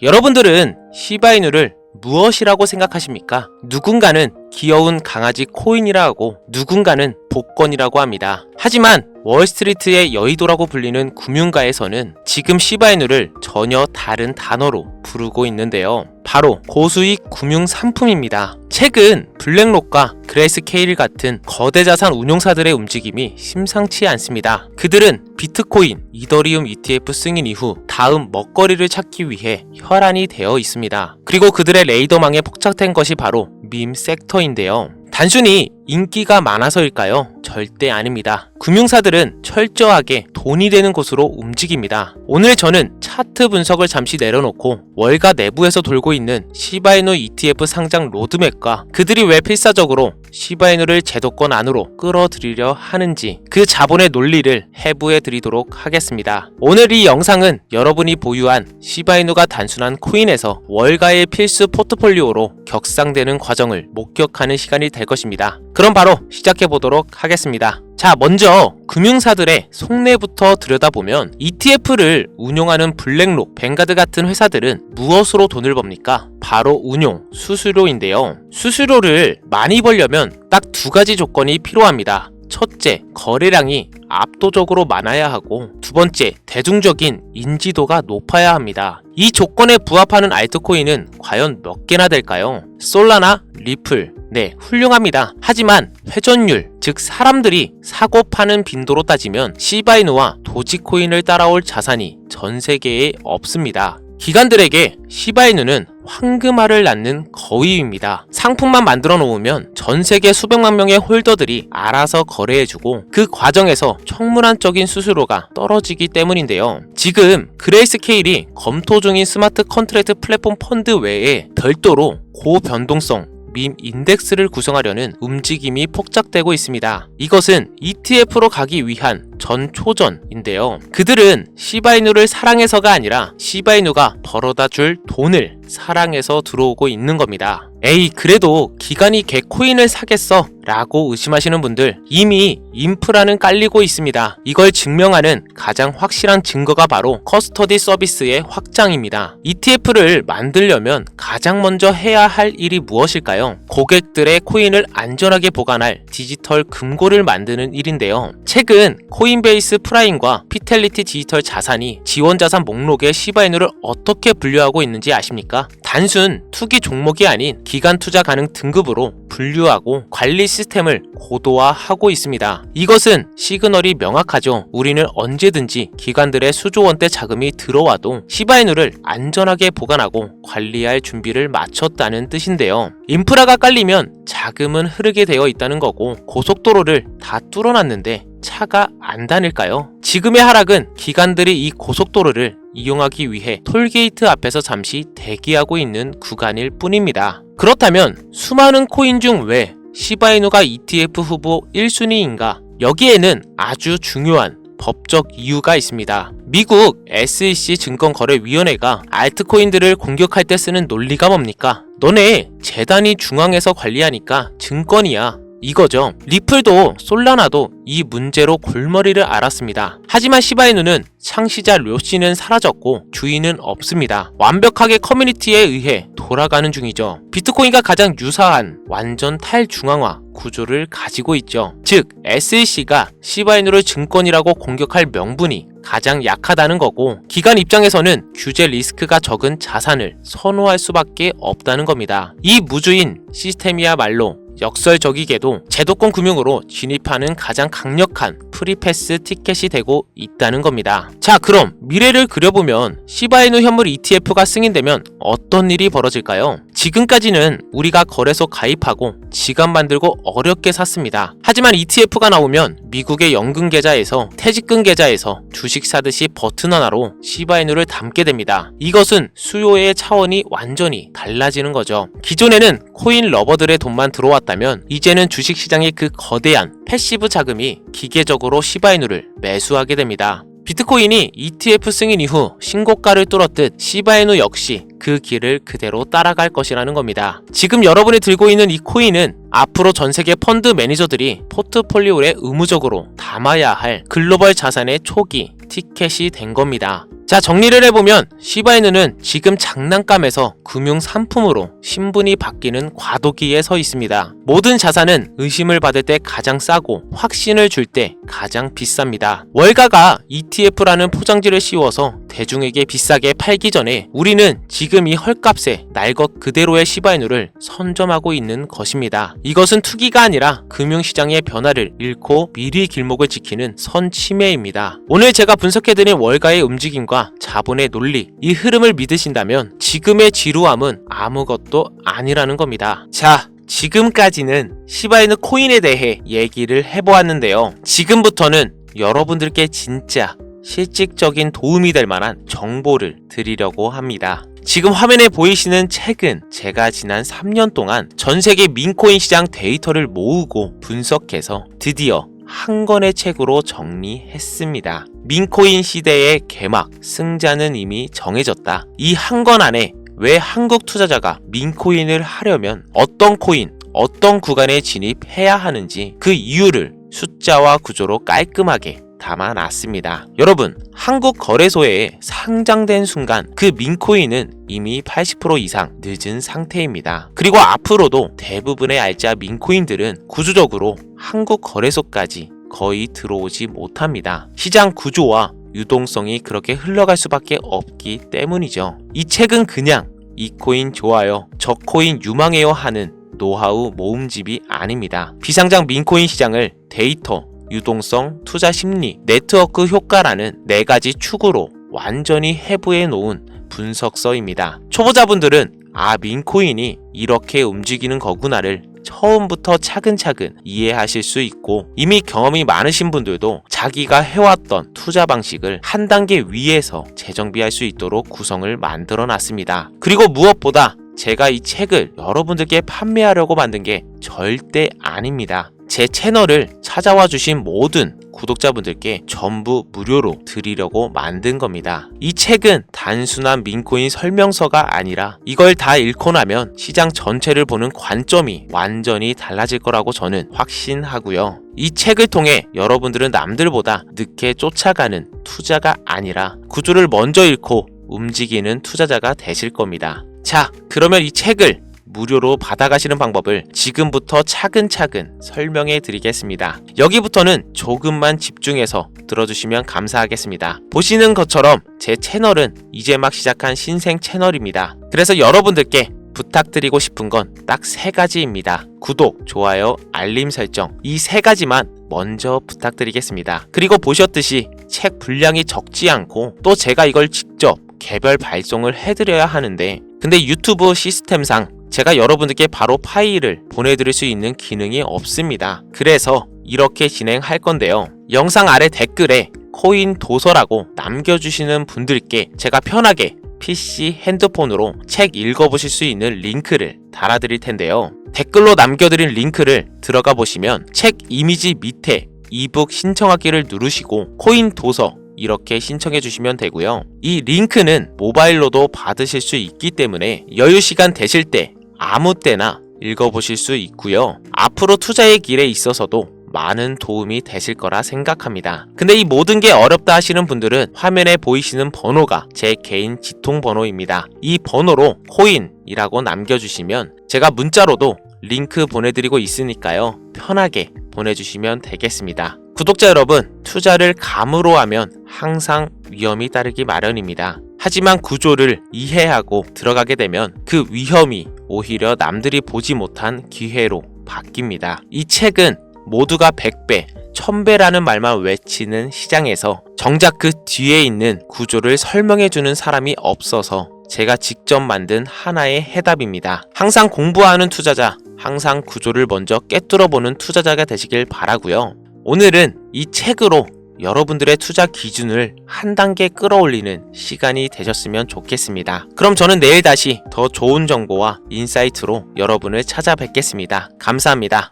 여러분들은 시바이누를 무엇이라고 생각하십니까? 누군가는 귀여운 강아지 코인이라 하고 누군가는 복권이라고 합니다. 하지만 월스트리트의 여의도라고 불리는 금융가에서는 지금 시바이누를 전혀 다른 단어로 부르고 있는데요. 바로 고수익 금융 상품입니다. 최근 블랙록과 그레이스케일 같은 거대 자산 운용사들의 움직임이 심상치 않습니다. 그들은 비트코인, 이더리움 ETF 승인 이후 다음 먹거리를 찾기 위해 혈안이 되어 있습니다. 그리고 그들의 레이더망에 포착된 것이 바로 밈 섹터인데요. 단순히 인기가 많아서일까요? 절대 아닙니다. 금융사들은 철저하게 돈이 되는 곳으로 움직입니다. 오늘 저는 차트 분석을 잠시 내려놓고 월가 내부에서 돌고 있는 시바이누 ETF 상장 로드맵과 그들이 왜 필사적으로 시바이누를 제도권 안으로 끌어들이려 하는지 그 자본의 논리를 해부해 드리도록 하겠습니다. 오늘 이 영상은 여러분이 보유한 시바이누가 단순한 코인에서 월가의 필수 포트폴리오로 격상되는 과정을 목격하는 시간이 될 것입니다. 그럼 바로 시작해보도록 하겠습니다. 자, 먼저 금융사들의 속내부터 들여다보면 ETF를 운용하는 블랙록, 뱅가드 같은 회사들은 무엇으로 돈을 법니까? 바로 운용, 수수료인데요. 수수료를 많이 벌려면 딱 두 가지 조건이 필요합니다. 첫째, 거래량이 압도적으로 많아야 하고 두 번째, 대중적인 인지도가 높아야 합니다. 이 조건에 부합하는 알트코인은 과연 몇 개나 될까요? 솔라나, 리플, 네, 훌륭합니다. 하지만 회전율, 즉 사람들이 사고 파는 빈도로 따지면 시바이누와 도지코인을 따라올 자산이 전 세계에 없습니다. 기관들에게 시바이누는 황금알을 낳는 거위입니다. 상품만 만들어 놓으면 전 세계 수백만 명의 홀더들이 알아서 거래해주고 그 과정에서 청문환적인 수수료가 떨어지기 때문인데요. 지금 그레이스케일이 검토 중인 스마트 컨트랙트 플랫폼 펀드 외에 별도로 고변동성 밈 인덱스를 구성하려는 움직임이 폭작되고 있습니다. 이것은 ETF로 가기 위한 전초전인데요. 그들은 시바이누를 사랑해서가 아니라 시바이누가 벌어다 줄 돈을 사랑해서 들어오고 있는 겁니다. 에이, 그래도 기관이 개코인을 사겠어? 라고 의심하시는 분들, 이미 인프라는 깔리고 있습니다. 이걸 증명하는 가장 확실한 증거가 바로 커스터디 서비스의 확장입니다. ETF를 만들려면 가장 먼저 해야 할 일이 무엇일까요? 고객들의 코인을 안전하게 보관할 디지털 금고를 만드는 일인데요. 최근 코인베이스 프라임과 피텔리티 디지털 자산이 지원자산 목록에 시바이누를 어떻게 분류하고 있는지 아십니까? 단순 투기 종목이 아닌 기간 투자 가능 등급으로 분류하고 관리 시스템을 고도화하고 있습니다. 이것은 시그널이 명확하죠. 우리는 언제든지 기관들의 수조 원대 자금이 들어와도 시바이누를 안전하게 보관하고 관리할 준비를 마쳤다는 뜻인데요. 인프라가 깔리면 자금은 흐르게 되어 있다는 거고 고속도로를 다 뚫어놨는데 차가 안 다닐까요? 지금의 하락은 기관들이 이 고속도로를 이용하기 위해 톨게이트 앞에서 잠시 대기하고 있는 구간일 뿐입니다. 그렇다면 수많은 코인 중 왜 시바이누가 ETF 후보 1순위인가? 여기에는 아주 중요한 법적 이유가 있습니다. 미국 SEC 증권거래위원회가 알트코인들을 공격할 때 쓰는 논리가 뭡니까? 너네 재단이 중앙에서 관리하니까 증권이야. 이거죠. 리플도 솔라나도 이 문제로 골머리를 앓았습니다. 하지만 시바이누는 창시자 료씨는 사라졌고 주인은 없습니다. 완벽하게 커뮤니티에 의해 돌아가는 중이죠. 비트코인과 가장 유사한 완전 탈중앙화 구조를 가지고 있죠. 즉 SEC가 시바이누를 증권이라고 공격할 명분이 가장 약하다는 거고 기관 입장에서는 규제 리스크가 적은 자산을 선호할 수밖에 없다는 겁니다. 이 무주인 시스템이야말로 역설적이게도 제도권 금융으로 진입하는 가장 강력한 프리패스 티켓이 되고 있다는 겁니다. 자, 그럼 미래를 그려보면 시바이누 현물 ETF가 승인되면 어떤 일이 벌어질까요? 지금까지는 우리가 거래소 가입하고 지갑 만들고 어렵게 샀습니다. 하지만 ETF가 나오면 미국의 연금 계좌에서 퇴직금 계좌에서 주식 사듯이 버튼 하나로 시바이누를 담게 됩니다. 이것은 수요의 차원이 완전히 달라지는 거죠. 기존에는 코인 러버들의 돈만 들어왔다면 이제는 주식시장의 그 거대한 패시브 자금이 기계적으로 시바이누를 매수하게 됩니다. 비트코인이 ETF 승인 이후 신고가를 뚫었듯 시바이누 역시 그 길을 그대로 따라갈 것이라는 겁니다. 지금 여러분이 들고 있는 이 코인은 앞으로 전세계 펀드 매니저들이 포트폴리오에 의무적으로 담아야 할 글로벌 자산의 초기 티켓이 된 겁니다. 자, 정리를 해보면 시바이누는 지금 장난감에서 금융 상품으로 신분이 바뀌는 과도기에 서 있습니다. 모든 자산은 의심을 받을 때 가장 싸고 확신을 줄 때 가장 비쌉니다. 월가가 ETF라는 포장지를 씌워서 대중에게 비싸게 팔기 전에 우리는 지금 이 헐값에 날 것 그대로의 시바이누를 선점하고 있는 것입니다. 이것은 투기가 아니라 금융시장의 변화를 잃고 미리 길목을 지키는 선침해입니다. 오늘 제가 분석해드린 월가의 움직임과 자본의 논리, 이 흐름을 믿으신다면 지금의 지루함은 아무것도 아니라는 겁니다. 자, 지금까지는 시바이누 코인에 대해 얘기를 해보았는데요. 지금부터는 여러분들께 진짜 실질적인 도움이 될 만한 정보를 드리려고 합니다. 지금 화면에 보이시는 책은 제가 지난 3년 동안 전 세계 민코인 시장 데이터를 모으고 분석해서 드디어 한 권의 책으로 정리했습니다. 민코인 시대의 개막, 승자는 이미 정해졌다. 이 한 권 안에 왜 한국 투자자가 민코인을 하려면 어떤 코인, 어떤 구간에 진입해야 하는지 그 이유를 숫자와 구조로 깔끔하게 담아놨습니다. 여러분, 한국 거래소에 상장된 순간 그 민코인은 이미 80% 이상 늦은 상태입니다. 그리고 앞으로도 대부분의 알짜 민코인들은 구조적으로 한국 거래소까지 거의 들어오지 못합니다. 시장 구조와 유동성이 그렇게 흘러갈 수밖에 없기 때문이죠. 이 책은 그냥 이 코인 좋아요, 저 코인 유망해요 하는 노하우 모음집이 아닙니다. 비상장 민코인 시장을 데이터, 유동성, 투자 심리, 네트워크 효과라는 4가지 축으로 완전히 해부해 놓은 분석서입니다. 초보자분들은 민코인이 이렇게 움직이는 거구나를 처음부터 차근차근 이해하실 수 있고, 이미 경험이 많으신 분들도 자기가 해왔던 투자 방식을 한 단계 위에서 재정비할 수 있도록 구성을 만들어 놨습니다. 그리고 무엇보다 제가 이 책을 여러분들께 판매하려고 만든 게 절대 아닙니다. 제 채널을 찾아와 주신 모든 구독자분들께 전부 무료로 드리려고 만든 겁니다. 이 책은 단순한 민코인 설명서가 아니라 이걸 다 읽고 나면 시장 전체를 보는 관점이 완전히 달라질 거라고 저는 확신하고요. 이 책을 통해 여러분들은 남들보다 늦게 쫓아가는 투자가 아니라 구조를 먼저 읽고 움직이는 투자자가 되실 겁니다. 자, 그러면 이 책을 무료로 받아가시는 방법을 지금부터 차근차근 설명해 드리겠습니다. 여기부터는 조금만 집중해서 들어주시면 감사하겠습니다. 보시는 것처럼 제 채널은 이제 막 시작한 신생 채널입니다. 그래서 여러분들께 부탁드리고 싶은 건 딱 3가지입니다. 구독, 좋아요, 알림 설정, 이 3가지만 먼저 부탁드리겠습니다. 그리고 보셨듯이 책 분량이 적지 않고 또 제가 이걸 직접 개별 발송을 해드려야 하는데, 근데 유튜브 시스템상 제가 여러분들께 바로 파일을 보내드릴 수 있는 기능이 없습니다. 그래서 이렇게 진행할 건데요. 영상 아래 댓글에 코인 도서라고 남겨주시는 분들께 제가 편하게 PC, 핸드폰으로 책 읽어보실 수 있는 링크를 달아드릴 텐데요. 댓글로 남겨드린 링크를 들어가 보시면 책 이미지 밑에 이북 신청하기를 누르시고 코인 도서 이렇게 신청해 주시면 되고요. 이 링크는 모바일로도 받으실 수 있기 때문에 여유 시간 되실 때 아무 때나 읽어보실 수 있고요. 앞으로 투자의 길에 있어서도 많은 도움이 되실 거라 생각합니다. 근데 이 모든 게 어렵다 하시는 분들은 화면에 보이시는 번호가 제 개인 지통 번호입니다. 이 번호로 코인이라고 남겨주시면 제가 문자로도 링크 보내드리고 있으니까요. 편하게 보내주시면 되겠습니다. 구독자 여러분, 투자를 감으로 하면 항상 위험이 따르기 마련입니다. 하지만 구조를 이해하고 들어가게 되면 그 위험이 오히려 남들이 보지 못한 기회로 바뀝니다. 이 책은 모두가 100배, 1000배라는 말만 외치는 시장에서 정작 그 뒤에 있는 구조를 설명해주는 사람이 없어서 제가 직접 만든 하나의 해답입니다. 항상 공부하는 투자자, 항상 구조를 먼저 꿰뚫어보는 투자자가 되시길 바라고요. 오늘은 이 책으로 여러분들의 투자 기준을 한 단계 끌어올리는 시간이 되셨으면 좋겠습니다. 그럼 저는 내일 다시 더 좋은 정보와 인사이트로 여러분을 찾아뵙겠습니다. 감사합니다.